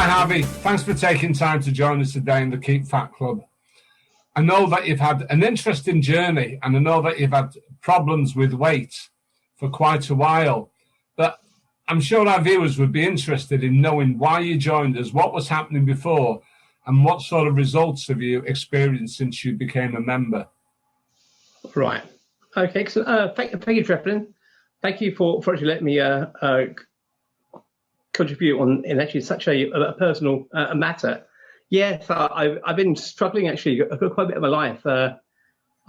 Hi, Harvey. Thanks for taking time to join us today in the Keep Fat Club. I know that you've had an interesting journey, and I know that you've had problems with weight for quite a while. But I'm sure our viewers would be interested in knowing why you joined us, what was happening before, and what sort of results have you experienced since you became a member? Right. Okay. So, thank you, Treflyn. Thank you for actually letting me contribute on in actually such a personal matter. Yes, I've been struggling actually quite a bit of my life. I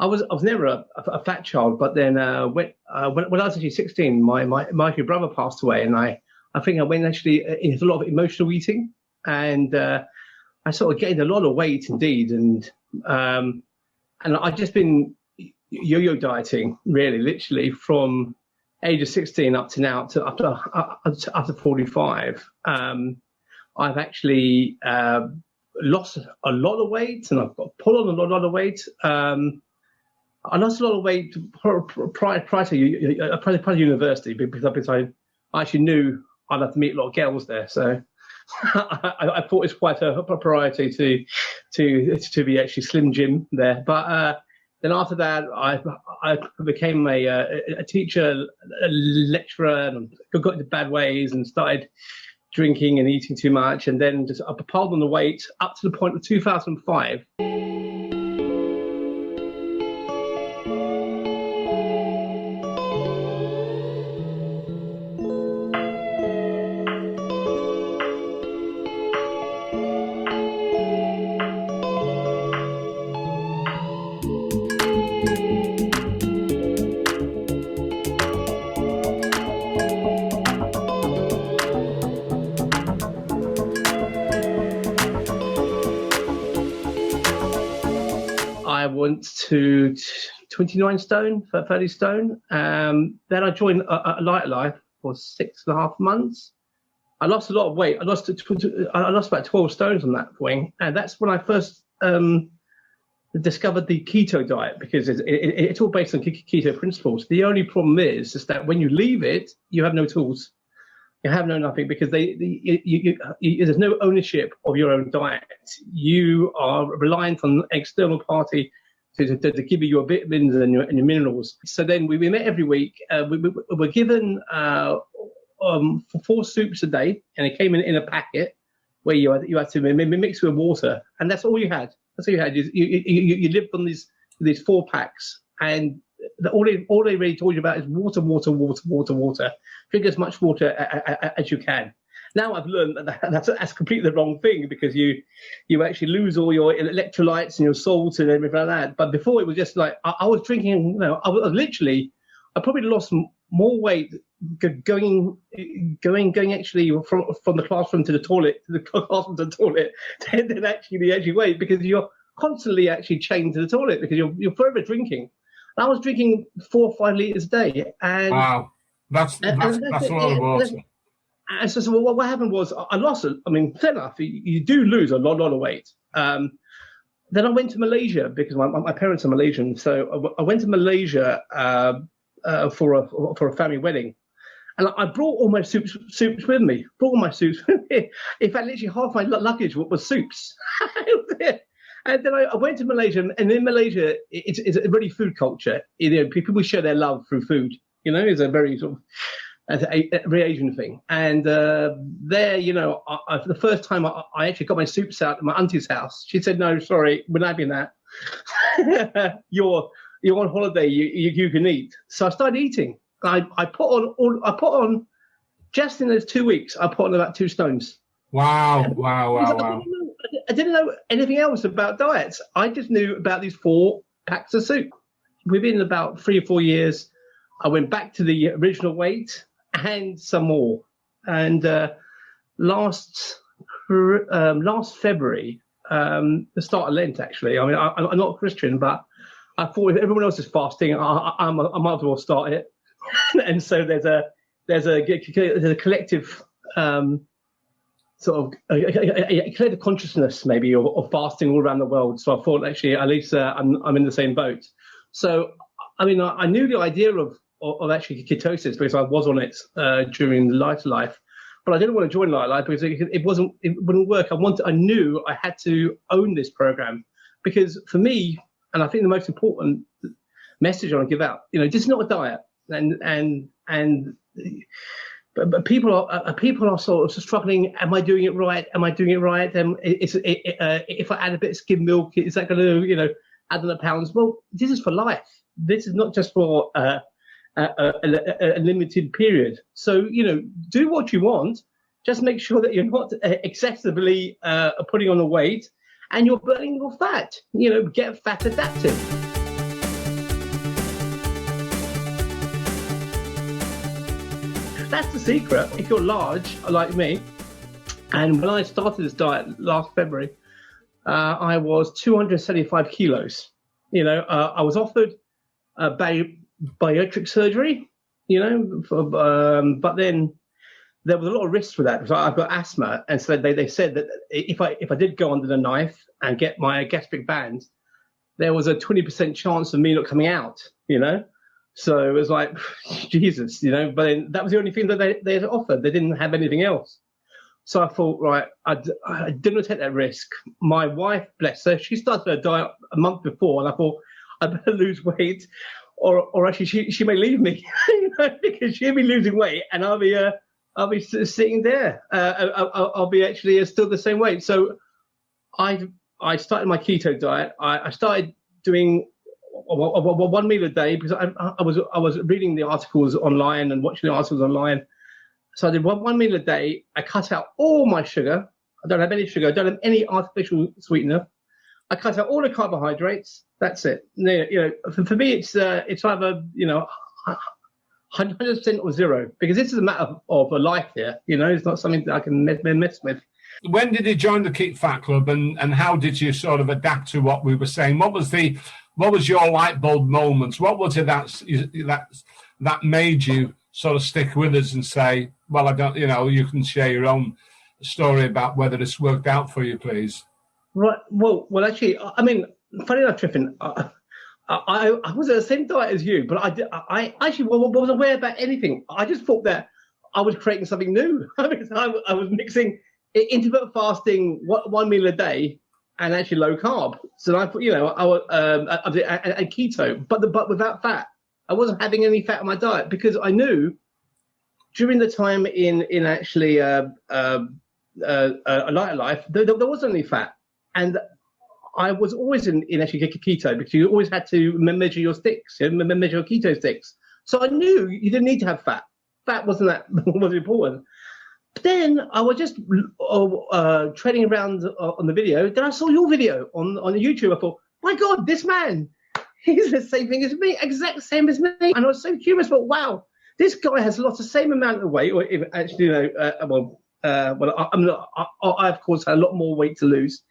was never a fat child, but then when I was actually 16, my brother passed away, and I think I went actually into a lot of emotional eating, and I sort of gained a lot of weight indeed, and I've just been yo-yo dieting really, literally from age of 16 up to now, up to 45. I've actually lost a lot of weight, and I've got put on a lot of weight. I lost a lot of weight prior to university because I actually knew I'd have to meet a lot of girls there. So I thought it's quite a priority to be actually Slim Jim there. But then after that, I became a teacher, a lecturer, and got into bad ways and started drinking and eating too much, and then just I piled on the weight up to the point of 2005. I went to 29 stone, 30 stone. Then I joined a light life for 6.5 months. I lost a lot of weight. I lost about 12 stones on that point. And that's when I first discovered the keto diet, because it's all based on keto principles. The only problem is that when you leave it, you have no tools. You have no nothing, because there's no ownership of your own diet. You are reliant on an external party to give you your vitamins and your minerals. So then we met every week. We were given 4 soups a day, and it came in a packet where you had to mix with water, and that's all you had. That's all you had. You lived on these 4 packs, and all they really told you about is water. Drink as much water as you can. Now I've learned that that's completely the wrong thing, because you actually lose all your electrolytes and your salt and everything like that. But before it was just like I was drinking. I probably lost more weight going actually from the classroom to the toilet than actually the actual weight, because you're constantly actually chained to the toilet because you're forever drinking. I was drinking 4 or 5 liters a day, and wow, that's a lot of water. And so what happened was I lost it. I mean, fair enough, you do lose a lot of weight. Then I went to Malaysia because my parents are Malaysian, so I went to Malaysia for a family wedding, and I brought all my soups with me. In fact, literally half my luggage was soups. And then I went to Malaysia, and in Malaysia, it's a really food culture. People share their love through food. It's a very sort of a very Asian thing. And there, for the first time, I actually got my soups out at my auntie's house. She said, "No, sorry, we're not having that. You're on holiday. You can eat." So I started eating. I put on just in those 2 weeks. I put on about 2 stones. Wow. I didn't know anything else about diets. I just knew about these 4 packs of soup. Within about 3 or 4 years, I went back to the original weight and some more. And last February, the start of Lent, actually. I mean, I'm not a Christian, but I thought if everyone else is fasting, I might as well start it. And so there's a collective sort of a collective consciousness maybe of fasting all around the world. So I thought actually at least I'm in the same boat. So I mean I knew the idea of actually ketosis because I was on it during the lighter life, but I didn't want to join Life because it wouldn't work. I knew I had to own this program, because for me, and I think the most important message I want to give out, this is not a diet, but people are sort of struggling. Am I doing it right? Am I doing it right? And if I add a bit of skim milk, is that going to add on the pounds? Well, this is for life. This is not just for a limited period. So do what you want. Just make sure that you're not excessively putting on the weight, and you're burning your fat. Get fat adapted. That's the secret. If you're large, like me, and when I started this diet last February, I was 275 kilos. I was offered bariatric surgery, but then there was a lot of risks for that because I've got asthma, and so they said that if I did go under the knife and get my gastric band, there was a 20% chance of me not coming out. So it was like, Jesus, but then that was the only thing that they had offered. They didn't have anything else. So I thought, right, I didn't take that risk. My wife, bless her, she started her diet a month before, and I thought, I better lose weight, or actually she may leave me, because she'll be losing weight, and I'll be sitting there. I'll be actually still the same weight. So I started my keto diet. I started doing one meal a day because I was reading the articles online and watching the articles online. So I did one meal a day. I cut out all my sugar. I don't have any sugar. I don't have any artificial sweetener. I cut out all the carbohydrates. That's it. For me, it's either 100% or zero, because this is a matter of a life here. It's not something that I can mess with. When did you join the Keep Fat Club, and how did you sort of adapt to what we were saying? What was your light bulb moments? What was it that made you sort of stick with us and say, well, I don't, you can share your own story about whether this worked out for you, please. Right. Well, actually, I mean, funny enough, Treflyn, I was at the same diet as you, but I actually wasn't aware about anything. I just thought that I was creating something new. I was mixing intermittent fasting, one meal a day, and actually low carb. So I thought, and keto, but without fat. I wasn't having any fat in my diet because I knew during the time in actually a lighter life, there wasn't any fat, and I was always in actually keto because you always had to measure your sticks, measure your keto sticks. So I knew you didn't need to have fat. Fat wasn't important. But then I was just trading around on the video. Then I saw your video on YouTube. I thought, my God, this man, he's the same thing as me, exact same as me. And I was so curious, but wow, this guy has lost the same amount of weight, or if actually, I'm not. I of course had a lot more weight to lose.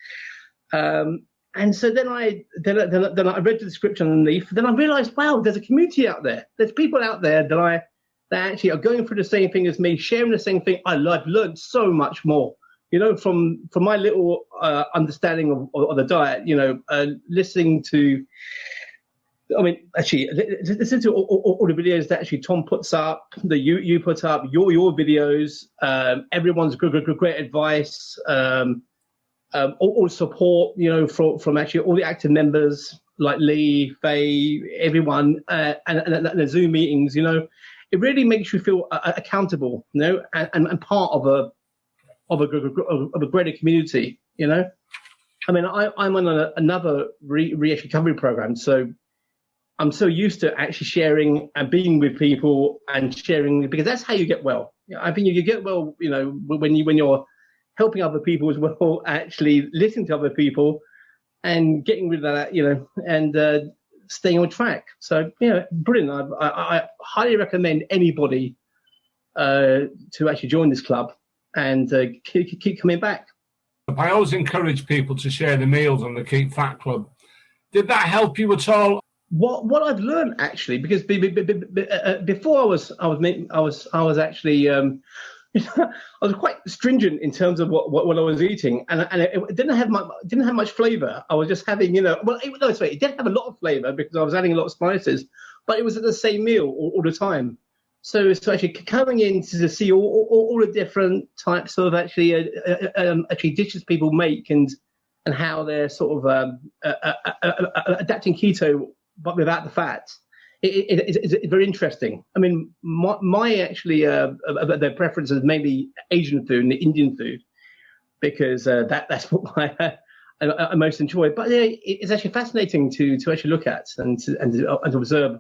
And so then I read the description underneath. Then I realized, wow, there's a community out there. There's people out there that actually are going through the same thing as me, sharing the same thing. I've learned so much more, from my little understanding of the diet. Listening to, actually, listen to all the videos that actually Tom puts up, that you put up, your videos. Everyone's great advice. All support, from actually all the active members like Lee, Faye, everyone, and the Zoom meetings. It really makes you feel accountable, and part of a greater community. I'm on another recovery program, so I'm so used to actually sharing and being with people and sharing, because that's how you get well. I think you get well, when you're helping other people as well, actually listening to other people and getting rid of that, and staying on track. So, brilliant. I highly recommend anybody to actually join this club and keep coming back. I always encourage people to share the meals on the Keep Fat Club. Did that help you at all? What I've learned actually, because before I was actually I was quite stringent in terms of what I was eating, and it didn't have much flavor. I was just having, it did have a lot of flavor because I was adding a lot of spices, but it was at the same meal all the time. So actually coming in to see all the different types of actually dishes people make and how they're sort of adapting keto but without the fat. It's very interesting. I mean, my actually their preference is mainly Asian food and Indian food because that's what I most enjoy. But it's actually fascinating to actually look at and to observe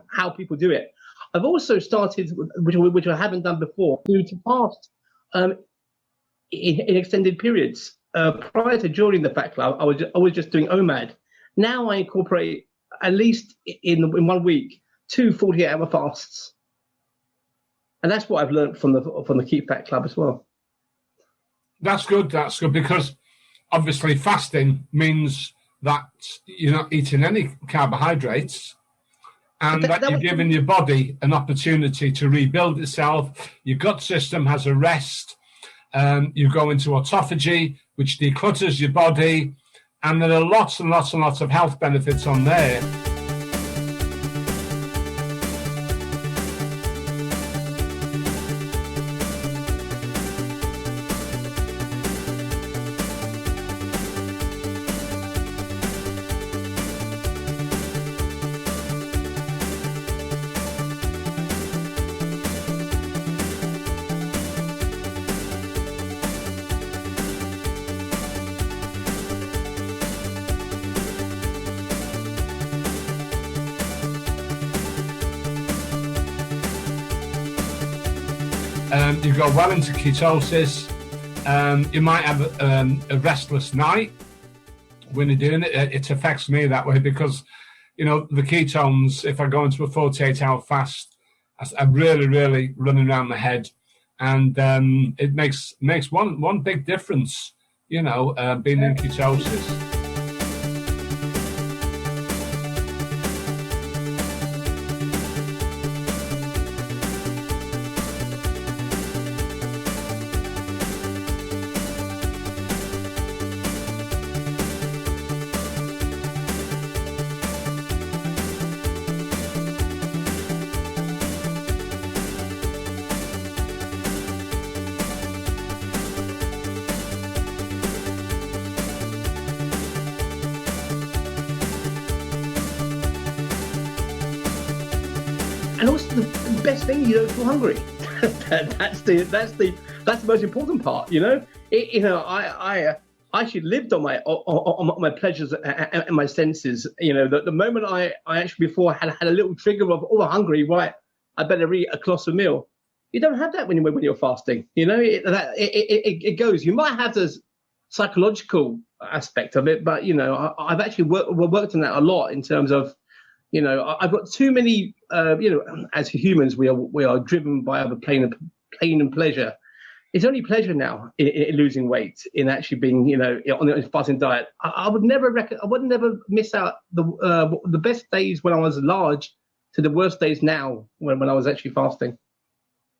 how people do it. I've also started, which I haven't done before, to fast in extended periods. Prior to joining the Fat Club, I was just doing OMAD. Now I incorporate at least in 1 week 2 48-hour fasts, and that's what I've learned from the Keep Fat Club as well. That's good because obviously fasting means that you're not eating any carbohydrates. And that you're giving your body an opportunity to rebuild itself. Your gut system has a rest. You go into autophagy, which declutters your body. And there are lots and lots and lots of health benefits on there. You go well into ketosis. You might have a restless night when you're doing it. It affects me that way because, the ketones, if I go into a 48-hour fast, I'm really, really running around my head. And it makes one big difference, being in ketosis. And also the best thing, you don't feel hungry. that's the most important part. I actually lived on my pleasures and my senses. The moment I actually before had a little trigger of I'm hungry, right? I better eat a colossal meal. You don't have that when you're fasting. It goes. You might have this psychological aspect of it, but I've actually worked on that a lot in terms of. I've got too many. As humans, we are driven by other pain and pleasure. It's only pleasure now in losing weight, in actually being, on a fasting diet. I would never miss out the best days when I was large to the worst days now when I was actually fasting.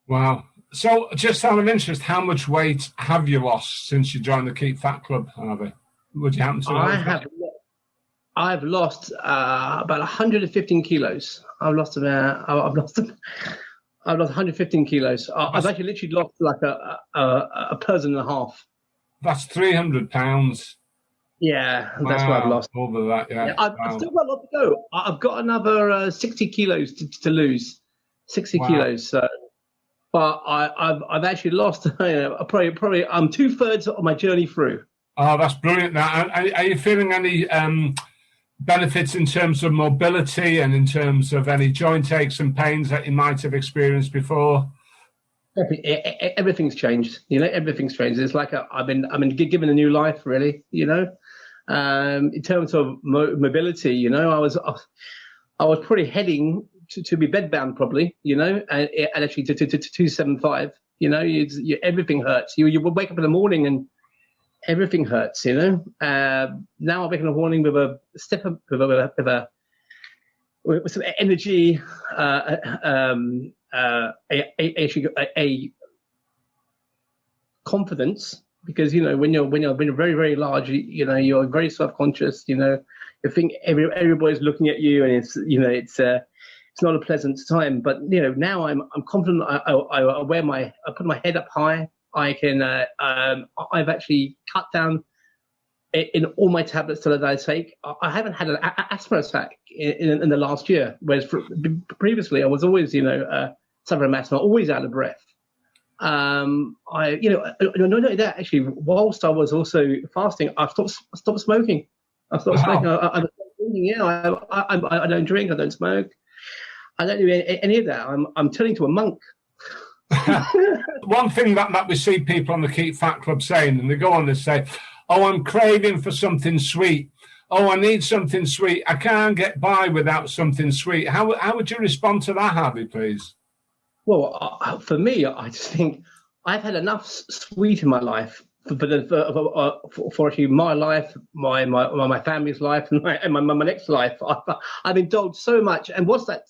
Wow. So, just out of interest, how much weight have you lost since you joined the Keep Fat Club, Harvey? Would you happen to? I've lost about 115 kilos. I've lost 115 kilos. I've actually literally lost like a person and a half. That's 300 pounds. Yeah, that's what I've lost. Over that, yeah. I've still got a lot to go. I've got another 60 kilos to lose. 60 kilos. So, but I've actually lost. Probably I'm 2/3 of my journey through. Oh, that's brilliant. Now, are you feeling any benefits in terms of mobility and in terms of any joint aches and pains that you might have experienced before? Everything's changed. Everything's changed. It's like I've been given a new life, really. In terms of mobility, I was probably heading to be bedbound, probably. And actually to 275. Everything hurts. You would wake up in the morning and everything hurts, Now I'm waking up morning with a step up, with some energy, a confidence, because when you're very, very large, you're very self-conscious. You think everybody's looking at you, and it's it's not a pleasant time. But now I'm confident. I put my head up high. I can. I've actually cut down in all my tablets that I take. I haven't had an asthma attack in the last year, whereas previously I was always suffering from asthma, always out of breath. Not only that, actually, whilst I was also fasting, I stopped smoking. I stopped smoking. I don't drink. I don't smoke. I don't do any of that. I'm turning to a monk. One thing that we see people on the Keep Fat Club saying, and they go on to say, "Oh, I'm craving for something sweet. Oh, I need something sweet. I can't get by without something sweet." How would you respond to that, Harvey, please? Well, for me, I just think I've had enough sweet in my life for actually my life, my family's life, and my next life. I've indulged so much, and what's that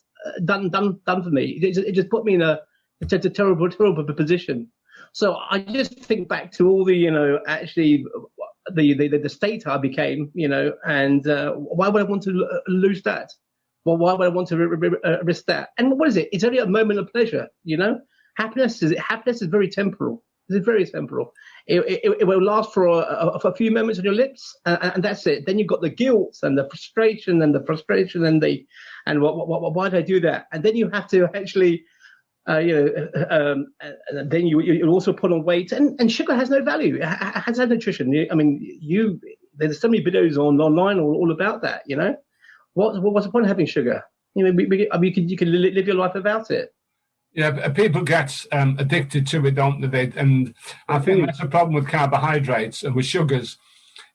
done for me? It just put me in a terrible position. So I just think back to all the actually the state I became, and why would I want to lose that? Well, why would I want to risk that? And what is it? It's only a moment of pleasure, Happiness is very temporal. It's very temporal. It will last for a few moments on your lips, and that's it. Then you've got the guilt and the frustration and why did I do that? And then you have to actually, then you also put on weight, and sugar has no value. It has no nutrition. There's so many videos online all about that. What's the point of having sugar? You can live your life without it. Yeah, people get addicted to it, don't they? And I think that's a problem with carbohydrates and with sugars,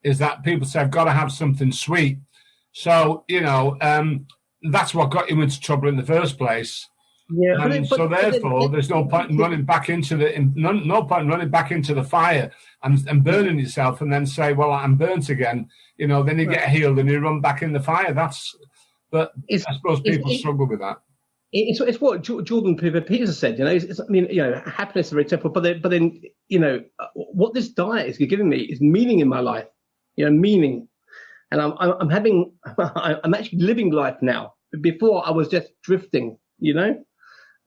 is that people say, I've got to have something sweet. So, that's what got you into trouble in the first place. Yeah, therefore, there's no point in running back into the fire and burning yourself and then say, well, I'm burnt again. Then you get healed and you run back in the fire. I suppose people struggle with that. It's what Jordan Peterson said. Happiness is very temporal, but then what this diet is giving me is meaning in my life. Meaning, and I'm actually living life now. Before I was just drifting.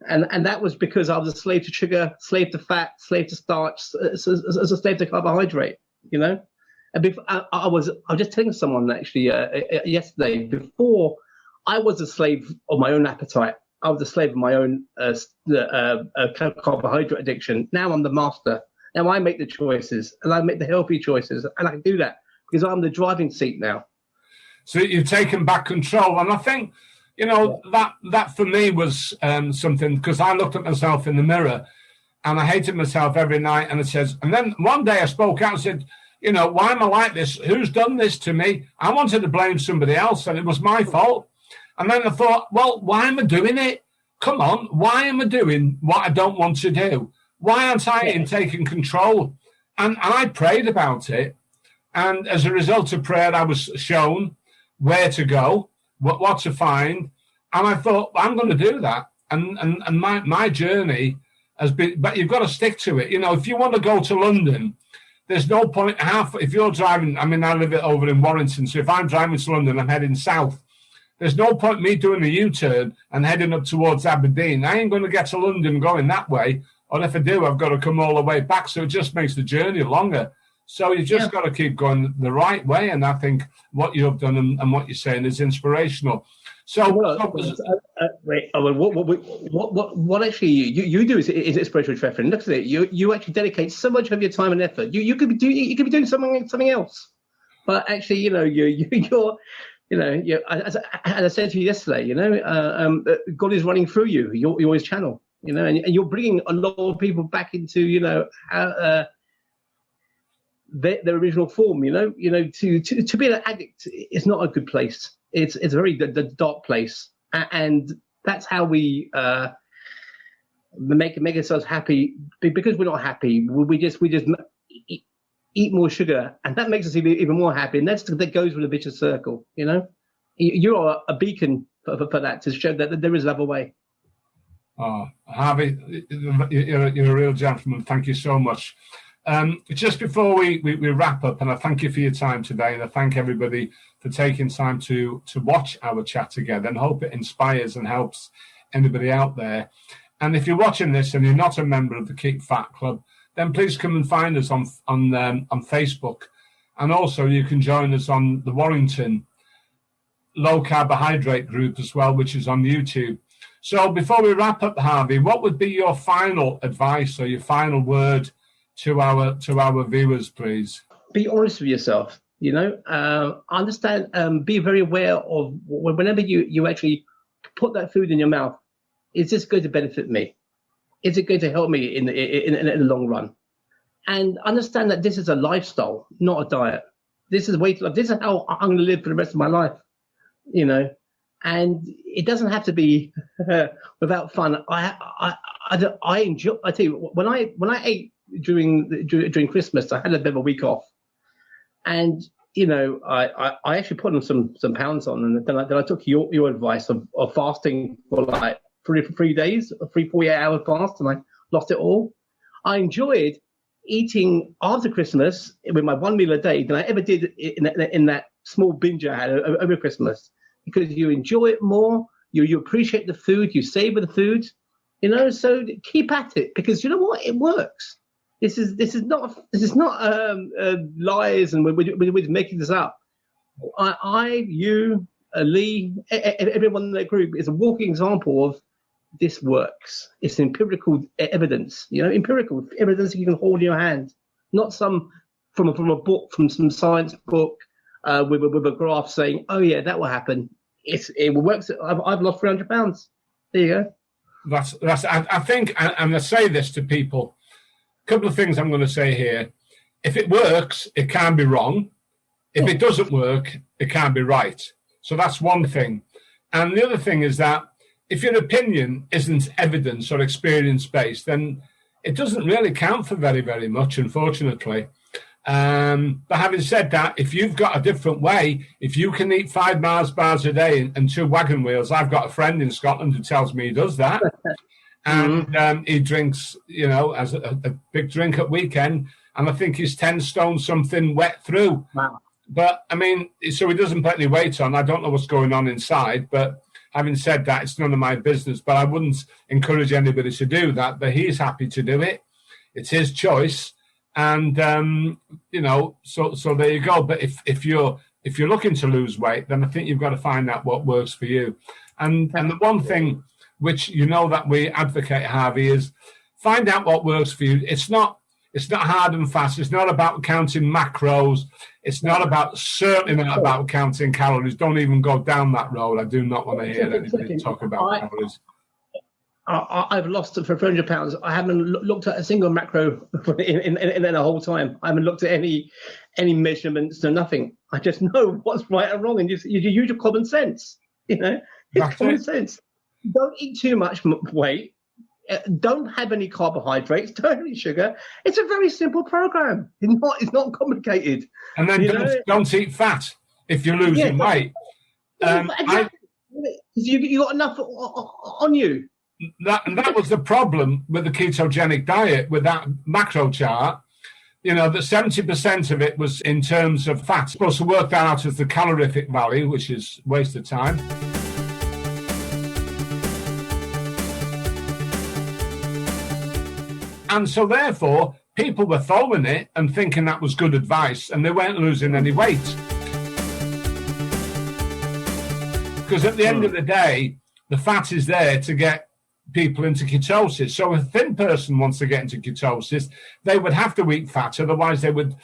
And that was because I was a slave to sugar, slave to fat, slave to starch, as a slave to carbohydrate. And I was just telling someone actually yesterday. Before, I was a slave of my own appetite. I was a slave of my own carbohydrate addiction. Now I'm the master. Now I make the choices, and I make the healthy choices, and I can do that because I'm the driving seat now. So you've taken back control, and I think that for me was something, because I looked at myself in the mirror, and I hated myself every night. And and then one day I spoke out and said, why am I like this? Who's done this to me? I wanted to blame somebody else, and it was my fault. And then I thought, well, why am I doing it? Come on, why am I doing what I don't want to do? Why aren't I in taking control? And I prayed about it. And as a result of prayer, I was shown where to go, what to find. And I thought, I'm going to do that. And my journey has been, but you've got to stick to it. If you want to go to London, there's no point if you're driving, I live over in Warrington, so if I'm driving to London, I'm heading south. There's no point me doing a U-turn and heading up towards Aberdeen. I ain't going to get to London going that way. Or if I do, I've got to come all the way back. So it just makes the journey longer. So you just got to keep going the right way. And I think what you've done and what you're saying is inspirational. So what actually you do is inspirational, Treflyn. Look at it. You actually dedicate so much of your time and effort. You could be doing something else. But actually, you're as I said to you yesterday, God is running through you. You're His channel, and you're bringing a lot of people back into, their original form. To be an addict is not a good place. It's a very dark place, and that's how we make ourselves happy. Because we're not happy, we just eat more sugar, and that makes us even more happy, and that goes with a vicious circle. You are a beacon for that, to show that there is another way. Oh, Harvey, you're a real gentleman. Thank you so much. Just before we wrap up, and I thank you for your time today, and I thank everybody for taking time to watch our chat together, and hope it inspires and helps anybody out there. And if you're watching this and you're not a member of the Keep Fat Club, then please come and find us on Facebook, and also you can join us on the Warrington Low Carbohydrate group as well, which is on YouTube. So before we wrap up, Harvey, what would be your final advice or your final word to our viewers, please? Be honest with yourself. Understand. Be very aware of whenever you actually put that food in your mouth. Is this going to benefit me? Is it going to help me in the long run? And understand that this is a lifestyle, not a diet. This is a way to live. This is how I'm going to live for the rest of my life. And it doesn't have to be without fun. I enjoy. I tell you, when I ate during Christmas, I had a bit of a week off, and I actually put on some pounds on, and then I took your advice of fasting for like 3 days, a 48-hour fast, and I lost it all. I enjoyed eating after Christmas with my 1 meal a day than I ever did in that small binge I had over Christmas, because you enjoy it more, you appreciate the food, you savor the food, so keep at it, because you know what, it works. This is not lies, and we're making this up. You, Lee, everyone in that group is a walking example of this works. It's empirical evidence, empirical evidence you can hold in your hand, not some from a book, from some science book with a graph saying, oh yeah, that will happen. It works. I've lost 300 pounds. There you go. That's. I think, and I say this to people. A couple of things I'm going to say here. If it works, it can be wrong. If it doesn't work, it can be right. So that's one thing. And the other thing is that if your opinion isn't evidence or experience-based, then it doesn't really count for very, very much, unfortunately. But having said that, if you've got a different way, if you can eat 5 Mars bars a day and 2 wagon wheels, I've got a friend in Scotland who tells me he does that. And he drinks, as a big drink at weekend, and I think he's 10 stone something wet through. Wow. But, so he doesn't put any weight on. I don't know what's going on inside, but having said that, it's none of my business. But I wouldn't encourage anybody to do that, but he's happy to do it. It's his choice. And, so there you go. But if you're looking to lose weight, then I think you've got to find out what works for you. And the one thing which that we advocate, Harvey, is find out what works for you. It's not hard and fast. It's not about counting macros. It's certainly not about counting calories. Don't even go down that road. I do not want to hear anybody talk about calories. I've lost for 300 pounds. I haven't looked at a single macro in the whole time. I haven't looked at any measurements or nothing. I just know what's right and wrong, and you use your common sense. It's common sense. Don't eat too much weight. Don't have any carbohydrates. Don't have any sugar. It's a very simple program. It's not complicated. And then don't eat fat if you're losing weight. Exactly. You got enough on you. That was the problem with the ketogenic diet, with that macro chart. That 70% of it was in terms of fat. Supposed to work that out as the calorific value, which is a waste of time. And so therefore, people were following it and thinking that was good advice, and they weren't losing any weight. Because at the end of the day, the fat is there to get people into ketosis. So if a thin person wants to get into ketosis, they would have to eat fat, otherwise they would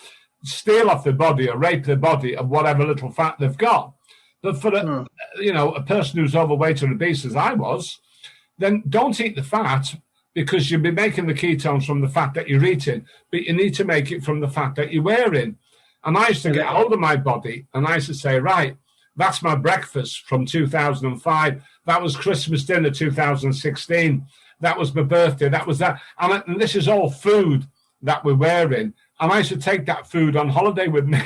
steal off their body or rape their body of whatever little fat they've got. But for a person who's overweight or obese, as I was, then don't eat the fat, because you'll be making the ketones from the fat that you're eating, but you need to make it from the fat that you're wearing. And I used to get hold of my body, and I used to say, right, that's my breakfast from 2005. That was Christmas dinner 2016. That was my birthday. That was that. And this is all food that we're wearing. And I used to take that food on holiday with me.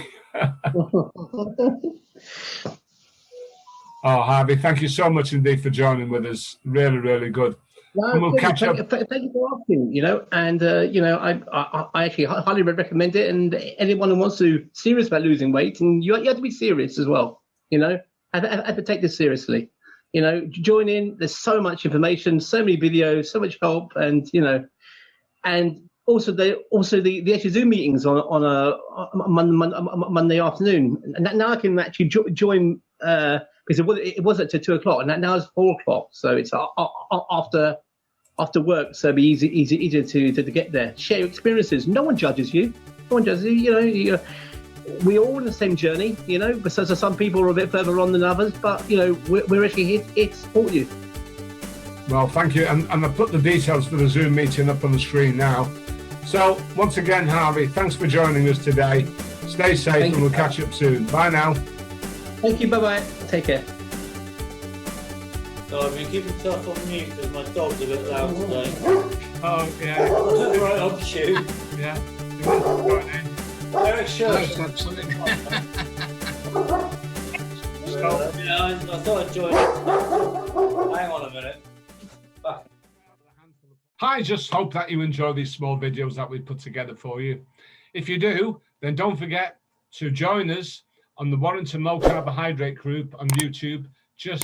Oh, Harvey, thank you so much indeed for joining with us. Really, really good. And we'll catch up. Thank you for asking. And I actually highly recommend it. And anyone who wants to serious about losing weight, and you have to be serious as well. Have to take this seriously. Join in. There's so much information, so many videos, so much help, and also the actual Zoom meetings on a Monday afternoon. And now I can actually join because it was at 2:00, and now it's 4:00, so it's after work, so it'll be easier to get there. Share your experiences. No one judges you. No one judges you. We're all in the same journey, but so some people are a bit further on than others, but we're actually here to support you. Well, thank you, and I put the details for the Zoom meeting up on the screen now. So once again, Harvey, thanks for joining us today. Stay safe, and we'll catch up soon. Bye now. Thank you. Bye-bye. Take care. So, keep yourself on mute because my dog's a bit loud today. Oh, yeah. Right on cue. Yeah. Eric, sure. That's absolutely. Yeah, I thought I'd join it. Hang on a minute. Back. I just hope that you enjoy these small videos that we put together for you. If you do, then don't forget to join us on the Warrington Low Carbohydrate group on YouTube. Just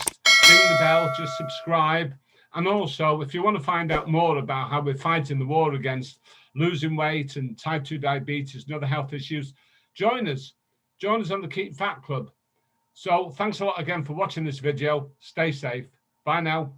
ring the bell, just subscribe. And also, if you want to find out more about how we're fighting the war against losing weight and type 2 diabetes and other health issues, join us. Join us on the Keep Fat Club. So thanks a lot again for watching this video. Stay safe. Bye now.